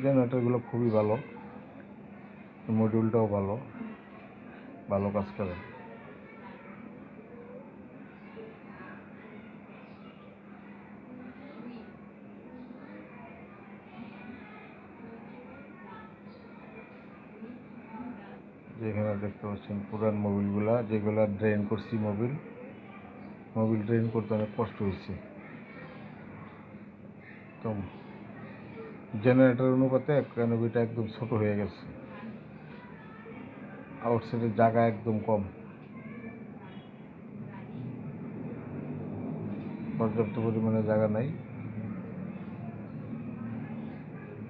জেনারেটরগুলো খুবই ভালো, মডিউলটাও ভালো ভালো কাজ করে। যেখানে দেখতে পাচ্ছেন পুরান মোবিলগুলা, যেগুলা ড্রেন করছি, মোবিল ড্রেন করতে অনেক কষ্ট হয়েছে। তো জেনারেটর অনুপাতে ক্যানোপিটা একদম ছোট হয়ে গেছে, আউটসাইডের জায়গা একদম কম, পর্যাপ্ত পরিমাণে জায়গা নাই।